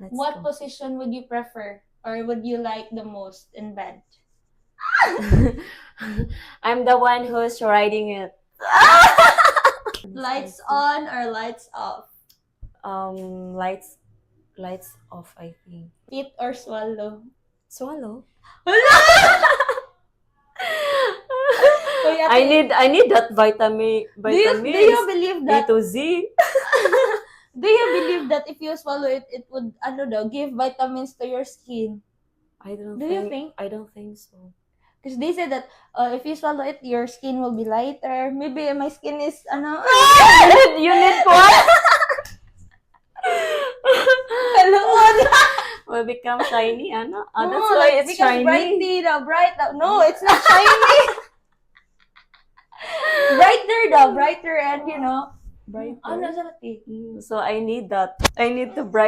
What position would you prefer or would you like the most in bed? I'm the one who's riding it. Lights on or lights off? Lights off, I think. Eat or swallow? Swallow. Uy, ate, I need that vitamins. do you believe A that to Z. do you believe that if you swallow it, it would give vitamins to your skin? Do you think? I don't think so. Because they said that if you swallow it, your skin will be lighter. Maybe my skin is You need what? hello. Will become shiny, ano? No, That's why it's because shiny. bright. No, it's not shiny. brighter and bright. Brighter. Ano sa lati? So I need that. I need to brighten.